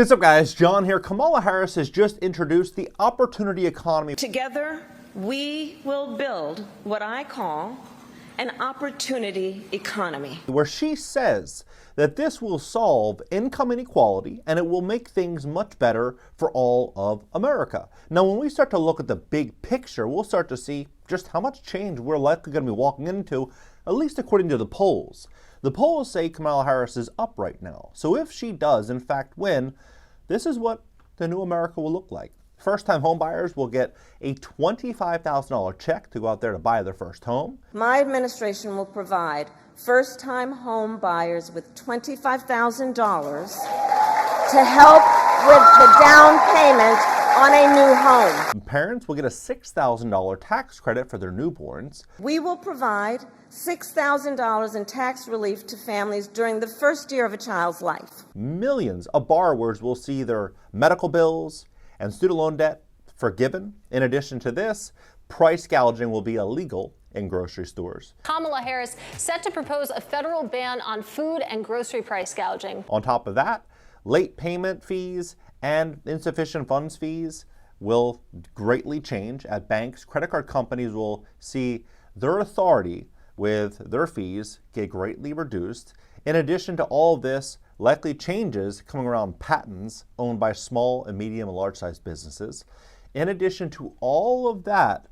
What's up, guys? John here. Kamala Harris has just introduced the opportunity economy. Together, we will build what I call an opportunity economy, where she says that this will solve income inequality and it will make things much better for all of America. Now, when we start to look at the big picture, we'll start to see just how much change we're likely going to be walking into, at least according to the polls. The polls say Kamala Harris is up right now. So if she does, in fact, win, this is what the new America will look like. First-time homebuyers will get a $25,000 check to go out there to buy their first home. My administration will provide first-time home buyers with $25,000 to help with the down payment on a new home. Parents will get a $6,000 tax credit for their newborns. We will provide $6,000 in tax relief to families during the first year of a child's life. Millions of borrowers will see their medical bills and student loan debt forgiven. In addition to this, price gouging will be illegal in grocery stores. Kamala Harris set to propose a federal ban on food and grocery price gouging. On top of that, late payment fees and insufficient funds fees will greatly change at banks. Credit card companies will see their authority with their fees get greatly reduced. In addition to all of this, likely changes coming around patents owned by small and medium and large-sized businesses. In addition to all of that,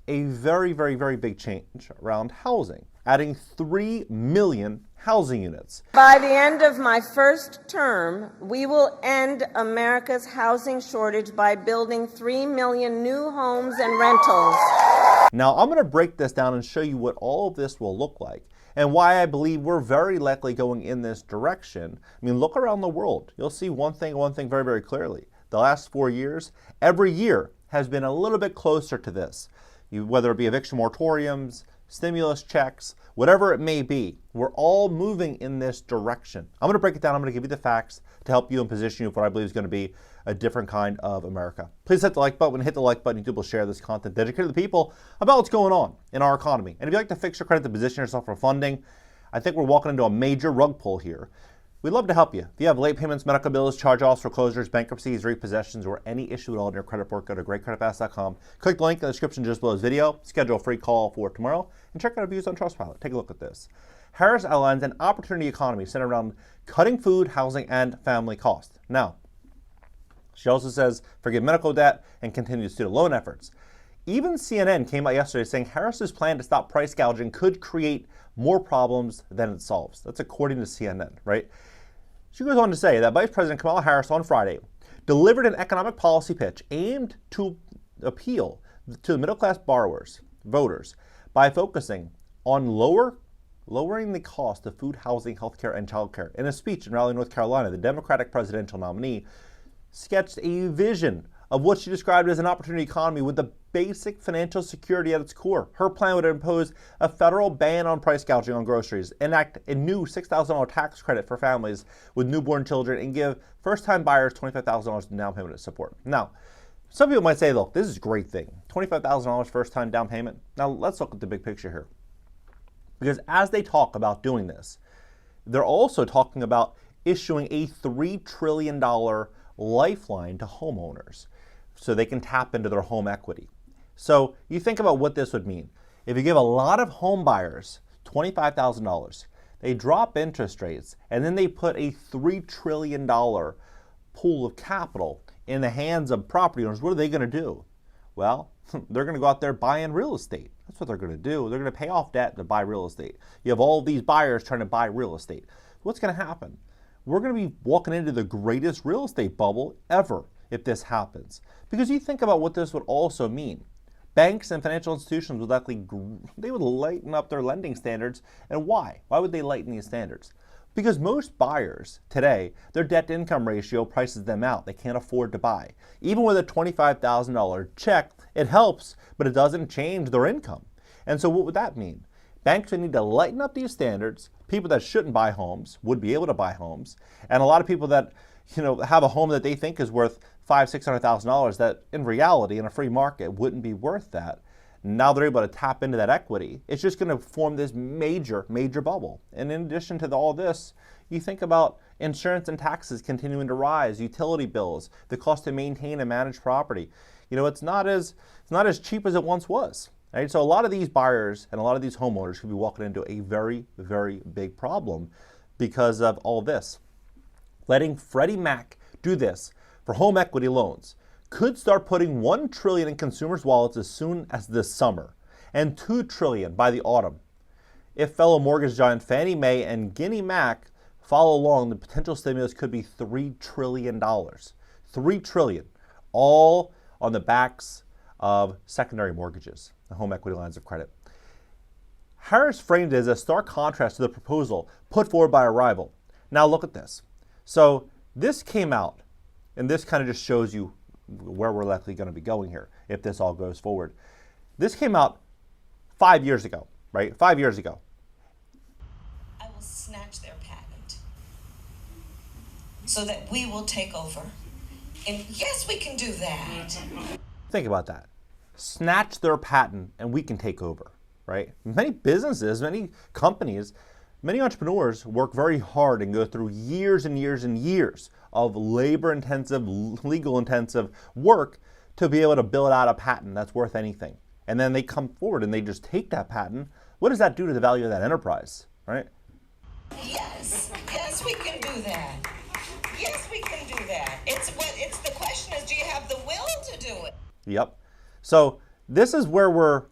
a very, very, very big change around housing, adding 3 million housing units. By the end of my first term, we will end America's housing shortage by building 3 million new homes and rentals. Now, I'm going to break this down and show you what all of this will look like and why I believe we're very likely going in this direction. I mean, look around the world. You'll see one thing very, very clearly. The last 4 years, every year has been a little bit closer to this. Whether it be eviction moratoriums, stimulus checks, whatever it may be, we're all moving in this direction. I'm going to break it down. I'm going to give you the facts to help you and position you for what I believe is going to be a different kind of America. Please hit the like button. When you hit the like button, YouTube will share this content dedicated to the people about what's going on in our economy. And if you'd like to fix your credit to position yourself for funding, I think we're walking into a major rug pull here. We'd love to help you. If you have late payments, medical bills, charge-offs, foreclosures, bankruptcies, repossessions, or any issue at all in your credit report, go to greatcreditfast.com. Click the link in the description just below this video, schedule a free call for tomorrow, and check out reviews on Trustpilot. Take a look at this. Harris outlines an opportunity economy centered around cutting food, housing, and family costs. Now, she also says forgive medical debt and continue student loan efforts. Even CNN came out yesterday saying Harris's plan to stop price gouging could create more problems than it solves. That's according to CNN, right? She goes on to say that Vice President Kamala Harris on Friday delivered an economic policy pitch aimed to appeal to the middle-class voters, by focusing on lowering the cost of food, housing, healthcare, and childcare. In a speech in Raleigh, North Carolina, the Democratic presidential nominee sketched a vision of what she described as an opportunity economy with the basic financial security at its core. Her plan would impose a federal ban on price gouging on groceries, enact a new $6,000 tax credit for families with newborn children, and give first-time buyers $25,000 in down payment support. Now, some people might say, look, this is a great thing. $25,000 first-time down payment. Now, let's look at the big picture here. Because as they talk about doing this, they're also talking about issuing a $3 trillion lifeline to homeowners so they can tap into their home equity. So you think about what this would mean. If you give a lot of home buyers $25,000, they drop interest rates, and then they put a $3 trillion pool of capital in the hands of property owners, what are they going to do? Well, they're going to go out there buying real estate. That's what they're going to do. They're going to pay off debt to buy real estate. You have all these buyers trying to buy real estate. What's going to happen? We're going to be walking into the greatest real estate bubble ever if this happens. Because you think about what this would also mean. Banks and financial institutions would likely, they would lighten up their lending standards. And why? Why would they lighten these standards? Because most buyers today, their debt-to-income ratio prices them out. They can't afford to buy. Even with a $25,000 check, it helps, but it doesn't change their income. And so what would that mean? Banks would need to lighten up these standards. People that shouldn't buy homes would be able to buy homes. And a lot of people that have a home that they think is worth $500,000, $600,000 that in reality in a free market wouldn't be worth that. Now they're able to tap into that equity. It's just going to form this major bubble. And in addition to all this, you think about Insurance and taxes continuing to rise, utility bills, the cost to maintain and manage property. It's not as cheap as it once was. Right? So a lot of these buyers and a lot of these homeowners could be walking into a very, very big problem because of all this. Letting Freddie Mac do this for home equity loans could start putting $1 trillion in consumers' wallets as soon as this summer and $2 trillion by the autumn. If fellow mortgage giant Fannie Mae and Ginnie Mac follow along, the potential stimulus could be $3 trillion. $3 trillion, all on the backs of secondary mortgages, the home equity lines of credit. Harris framed it as a stark contrast to the proposal put forward by a rival. Now look at this. So this came out, and this kind of just shows you where we're likely going to be going here if this all goes forward. This came out 5 years ago, right? 5 years ago. I will snatch their patent so that we will take over. And yes, we can do that. Think about that. Snatch their patent and we can take over, right? Many businesses, many companies, many entrepreneurs work very hard and go through years and years and years of labor-intensive, legal-intensive work to be able to build out a patent that's worth anything. And then they come forward and they just take that patent. What does that do to the value of that enterprise, right? Yes, we can do that. Yes, we can do that. It's the question is, do you have the will to do it? Yep. So this is where we're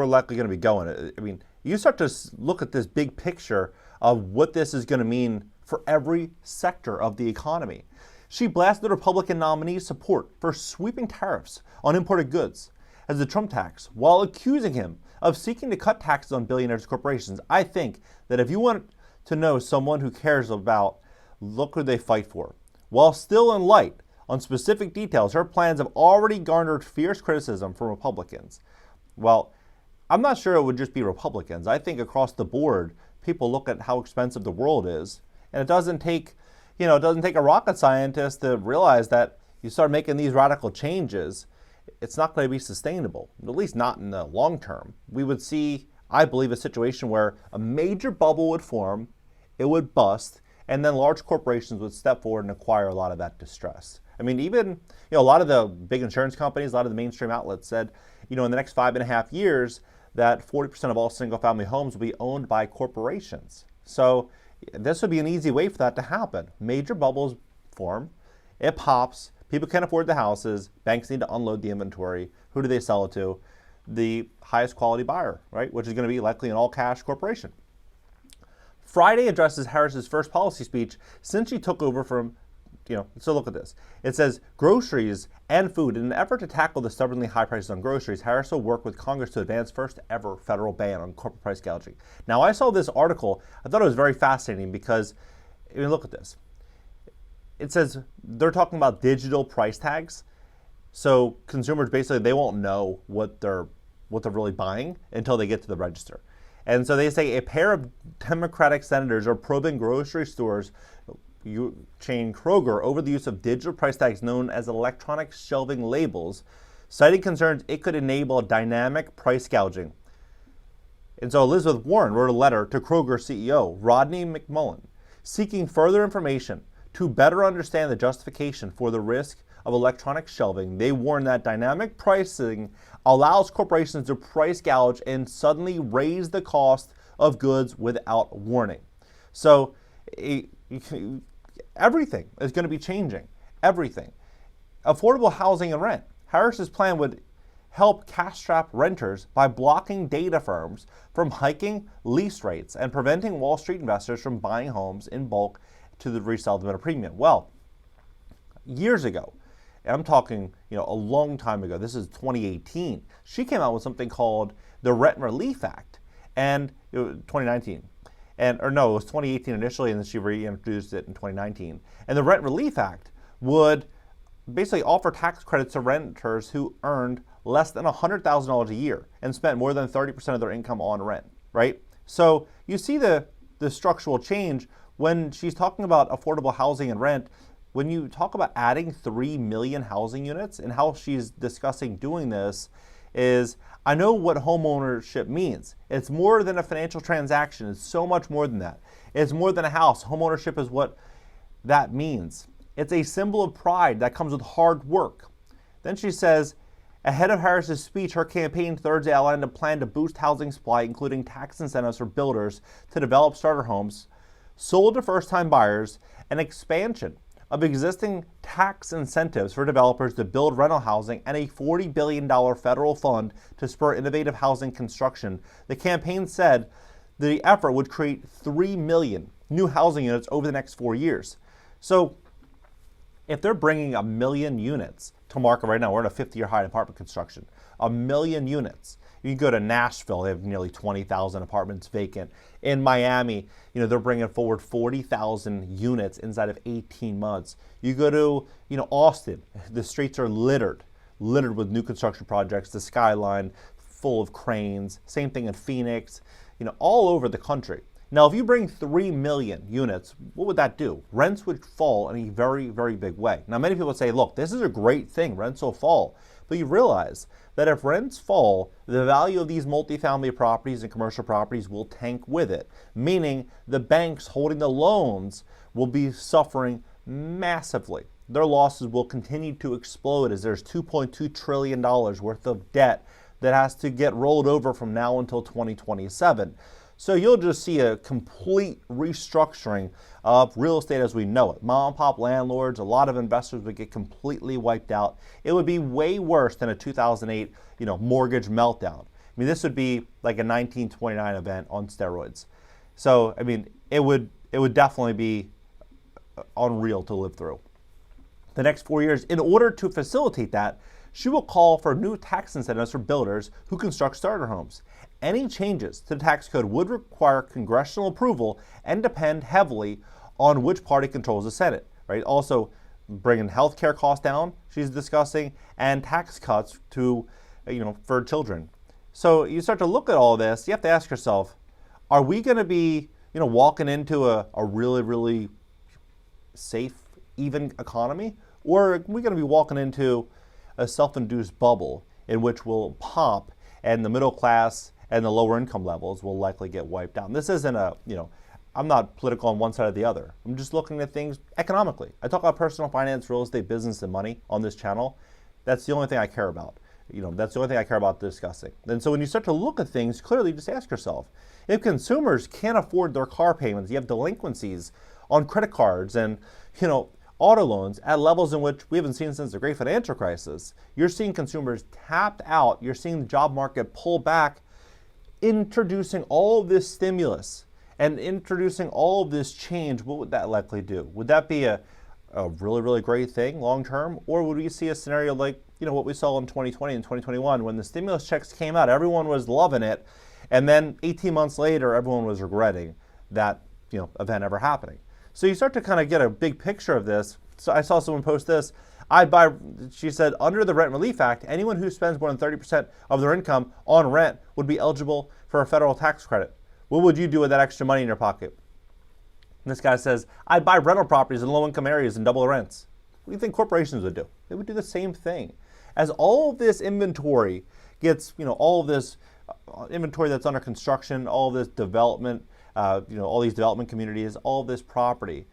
likely going to be going. I mean, you start to look at this big picture of what this is going to mean for every sector of the economy. She blasted the Republican nominee's support for sweeping tariffs on imported goods as the Trump tax, while accusing him of seeking to cut taxes on billionaires and corporations. I think that if you want to know someone who cares about, look who they fight for. While still in light on specific details, her plans have already garnered fierce criticism from Republicans. Well, I'm not sure it would just be Republicans. I think across the board, people look at how expensive the world is, and it doesn't take a rocket scientist to realize that you start making these radical changes, it's not going to be sustainable, at least not in the long term. We would see, I believe, a situation where a major bubble would form, it would bust, and then large corporations would step forward and acquire a lot of that distress. I mean, even a lot of the big insurance companies, a lot of the mainstream outlets said, in the next 5.5 years, that 40% of all single-family homes will be owned by corporations. So this would be an easy way for that to happen. Major bubbles form, it pops, people can't afford the houses, banks need to unload the inventory. Who do they sell it to? The highest quality buyer, right? Which is going to be likely an all-cash corporation. Friday addresses Harris's first policy speech since she took over from, so look at this. It says groceries and food. In an effort to tackle the stubbornly high prices on groceries, Harris will work with Congress to advance first ever federal ban on corporate price gouging. Now, I saw this article. I thought it was very fascinating because, look at this. It says they're talking about digital price tags. So consumers basically, they won't know what they're really buying until they get to the register. And so they say a pair of Democratic senators are probing grocery stores chain Kroger over the use of digital price tags known as electronic shelving labels, citing concerns it could enable dynamic price gouging. And so Elizabeth Warren wrote a letter to Kroger CEO Rodney McMullen seeking further information to better understand the justification for the risk of electronic shelving. They warn that dynamic pricing allows corporations to price gouge and suddenly raise the cost of goods without warning. So everything is going to be changing. Everything. Affordable housing and rent. Harris's plan would help cash-strapped renters by blocking data firms from hiking lease rates and preventing Wall Street investors from buying homes in bulk to resell them at a premium. Well, years ago, and I'm talking, a long time ago, this is 2018, she came out with something called the Rent Relief Act, and 2019. It was 2018 initially, and then she reintroduced it in 2019. And the Rent Relief Act would basically offer tax credits to renters who earned less than $100,000 a year and spent more than 30% of their income on rent, right? So you see the structural change when she's talking about affordable housing and rent. When you talk about adding 3 million housing units and how she's discussing doing this, is I know what homeownership means. It's more than a financial transaction. It's so much more than that. It's more than a house. Homeownership is what that means. It's a symbol of pride that comes with hard work. Then she says, ahead of Harris's speech, her campaign Thursday outlined a plan to boost housing supply, including tax incentives for builders to develop starter homes sold to first-time buyers, and expansion of existing tax incentives for developers to build rental housing, and a $40 billion federal fund to spur innovative housing construction. The campaign said the effort would create 3 million new housing units over the next 4 years. So if they're bringing 1 million units to market right now, we're at a 50-year high in apartment construction, 1 million units. You can go to Nashville, they have nearly 20,000 apartments vacant. In Miami, they're bringing forward 40,000 units inside of 18 months. You go to, Austin, the streets are littered with new construction projects, the skyline full of cranes. Same thing in Phoenix, all over the country. Now, if you bring 3 million units, what would that do? Rents would fall in a very, very big way. Now, many people say, look, this is a great thing, rents will fall. But you realize that if rents fall, the value of these multifamily properties and commercial properties will tank with it, meaning the banks holding the loans will be suffering massively. Their losses will continue to explode as there's $2.2 trillion worth of debt that has to get rolled over from now until 2027. So you'll just see a complete restructuring of real estate as we know it. Mom and pop landlords, a lot of investors would get completely wiped out. It would be way worse than a 2008, mortgage meltdown. I mean, this would be like a 1929 event on steroids. So, I mean, it would definitely be unreal to live through. The next 4 years, in order to facilitate that, she will call for new tax incentives for builders who construct starter homes. Any changes to the tax code would require congressional approval and depend heavily on which party controls the Senate, right? Also, bringing healthcare costs down, she's discussing, and tax cuts to, for children. So you start to look at all this, you have to ask yourself, are we going to be, walking into a really, really safe, even economy? Or are we going to be walking into a self-induced bubble in which we'll pop and the middle class and the lower income levels will likely get wiped out? And this isn't I'm not political on one side or the other. I'm just looking at things economically. I talk about personal finance, real estate, business, and money on this channel. That's the only thing I care about. That's the only thing I care about discussing. And so when you start to look at things, clearly just ask yourself, if consumers can't afford their car payments, you have delinquencies on credit cards and, auto loans at levels in which we haven't seen since the great financial crisis. You're seeing consumers tapped out. You're seeing the job market pull back. Introducing all of this stimulus and introducing all of this change, what would that likely do? Would that be a really, really great thing long term? Or would we see a scenario like, what we saw in 2020 and 2021 when the stimulus checks came out, everyone was loving it, and then 18 months later, everyone was regretting that, event ever happening. So you start to kind of get a big picture of this. So I saw someone post this. She said, under the Rent Relief Act, anyone who spends more than 30% of their income on rent would be eligible for a federal tax credit. What would you do with that extra money in your pocket? And this guy says, I'd buy rental properties in low-income areas and double the rents. What do you think corporations would do? They would do the same thing. As all of this inventory gets, all of this inventory that's under construction, all of this development, all these development communities, all of this property,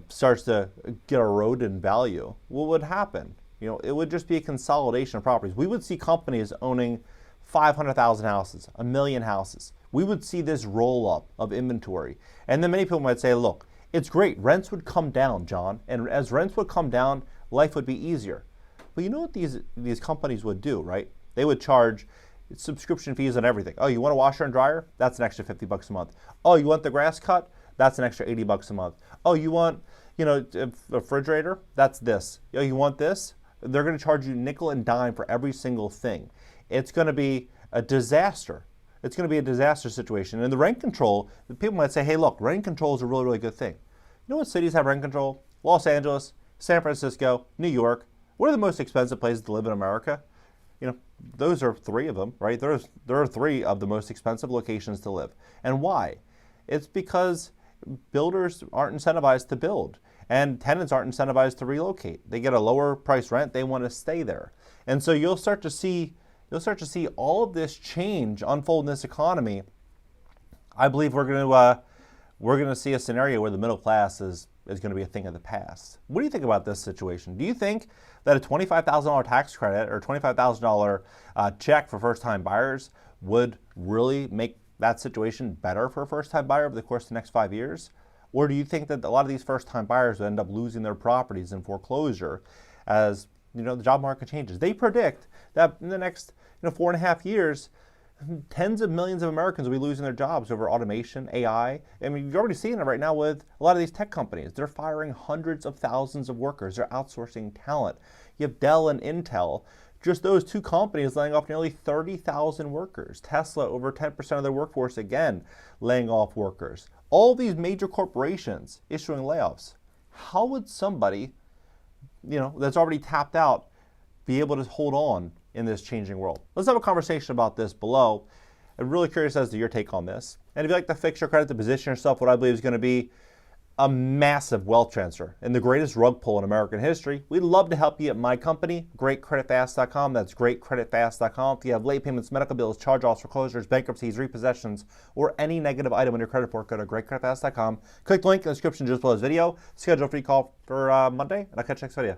starts to get eroded in value, what would happen? It would just be a consolidation of properties. We would see companies owning 500,000 houses, 1 million houses. We would see this roll up of inventory. And then many people might say, look, it's great. Rents would come down, John. And as rents would come down, life would be easier. But you know what these companies would do, right? They would charge subscription fees on everything. Oh, you want a washer and dryer? That's an extra $50 a month. Oh, you want the grass cut? That's an extra $80 a month. Oh, you want, a refrigerator? That's this. Oh, you want this? They're going to charge you nickel and dime for every single thing. It's going to be a disaster. It's going to be a disaster situation. And the rent control, people might say, hey, look, rent control is a really, really good thing. You know what cities have rent control? Los Angeles, San Francisco, New York. What are the most expensive places to live in America? Those are 3 of them, right? There are 3 of the most expensive locations to live. And why? It's because builders aren't incentivized to build and tenants aren't incentivized to relocate. They get a lower price rent, they want to stay there. And so you'll start to see you'll start to see all of this change unfold in this economy. I believe we're going to see a scenario where the middle class is going to be a thing of the past. What do you think about this situation? Do you think that a $25,000 tax credit or $25,000 check for first-time buyers would really make that situation better for a first-time buyer over the course of the next 5 years? Or do you think that a lot of these first-time buyers would end up losing their properties in foreclosure as the job market changes? They predict that in the next 4.5 years, tens of millions of Americans will be losing their jobs over automation, AI. I mean, you're already seeing it right now with a lot of these tech companies. They're firing hundreds of thousands of workers. They're outsourcing talent. You have Dell and Intel. Just those two companies laying off nearly 30,000 workers. Tesla, over 10% of their workforce, again, laying off workers. All these major corporations issuing layoffs. How would somebody, that's already tapped out be able to hold on in this changing world? Let's have a conversation about this below. I'm really curious as to your take on this. And if you'd like to fix your credit to position yourself, what I believe is going to be a massive wealth transfer and the greatest rug pull in American history, we'd love to help you at my company, GreatCreditFast.com. That's GreatCreditFast.com. If you have late payments, medical bills, charge-offs, foreclosures, bankruptcies, repossessions, or any negative item on your credit report, go to GreatCreditFast.com. Click the link in the description just below this video. Schedule a free call for Monday, and I'll catch you next video.